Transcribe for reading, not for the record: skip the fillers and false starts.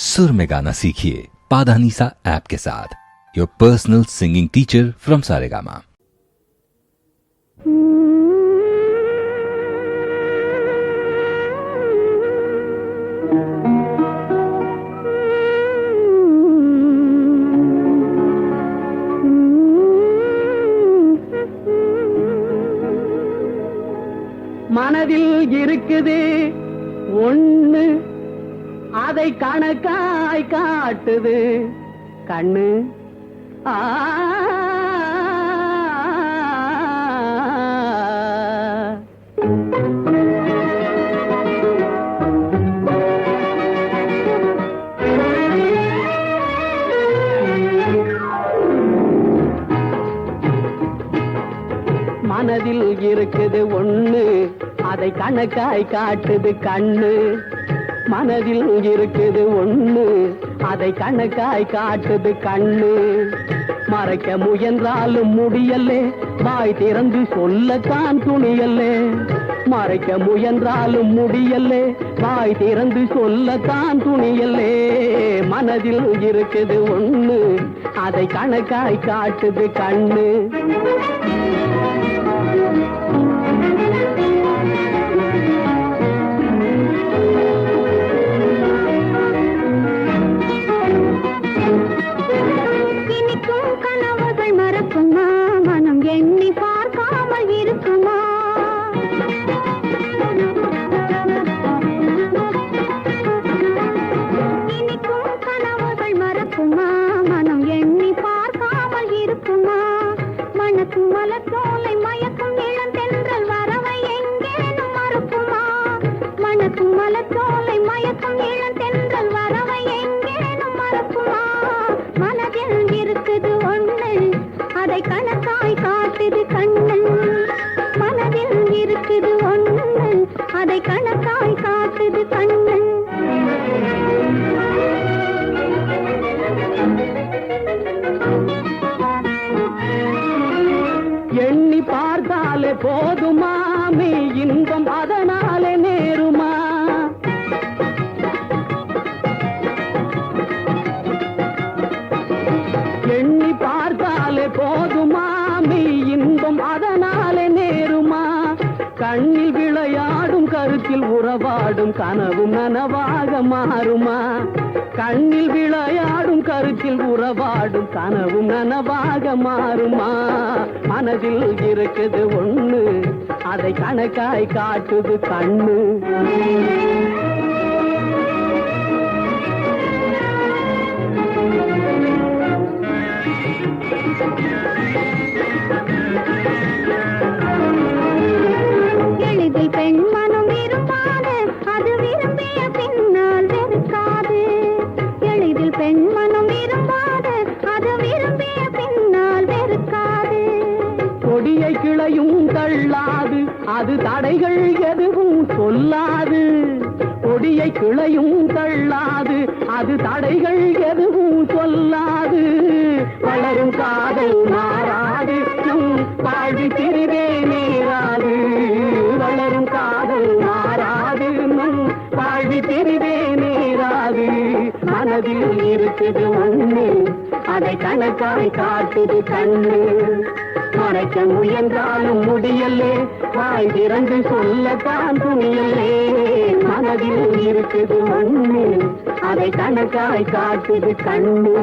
सुर में गाना सीखिए पाधानीसा ऐप के साथ। Your personal singing teacher from Saregama. மனதில் இருக்குது ஒண்ணு, அதை கணக்காய் காட்டுது கண்ணு. மனதில் இருக்குது ஒண்ணு, அதை கணக்காய் காட்டுது கண்ணு. மனதில் இருக்குது ஒண்ணு, அதை கணக்காய் காட்டுது கண்ணு. மறைக்க முயன்றாலும் முடியல்லே, வாய் திறந்து சொல்லத்தான் துணியல்லே. மறைக்க முயன்றாலும் முடியல்லே, வாய் திறந்து சொல்லத்தான் துணியல்லே. மனதில் இருக்குது ஒண்ணு, அதை கணக்காய் காட்டுது கண்ணு. எண்ணி பார்த்தாலே போதுமா, மே இன்பம் அதனாலே நேருமா. எண்ணி பார்த்தாலே போதுமா, மே இன்பம் அதனாலே நேருமா. கண்ணில் விளையாடும் கருத்தில் உறவாடும் கனவும் நனவாக மாறுமா. கண்ணில் விளையாடும் கருத்தில் உறவாடும் கனவும் நனவாக மாறுமா. மனதில் இருக்குது ஒண்ணு, அதை கணக்காய் காட்டுது கண்ணு. எளிதில் பெண் மனம் விரும்பாது, அது விரும்பிய பின்னால் வெறுக்காது. எளிதில் பெண் மனம் விரும்பாது, அது விரும்பிய பின்னால் வெறுக்காது. கொடியை கிளையும் தள்ளாது, அது தடைகள் எதுவும் சொல்லாது. கொடியை கிளையும் தள்ளாது, அது தடைகள் எதுவும் சொல்லாது. வளரும் காதல் மாறாது, நம் வாழ்வி திரிவே நேராது. வளரும் காதல் மாறாது, நம் வாழ்வி திரிவே நேராது. மனதில் இருக்குது ஒண்ணு, அதை கணக்காய் காட்டுது கண்ணு. மறைக்க முயன்றாலும் முடியல்லே, வாய் திறந்து சொல்லத்தான் துணியல்லே. மனதில் இருக்குது ஒண்ணு, அதை கணக்காய் காட்டுது கண்ணு.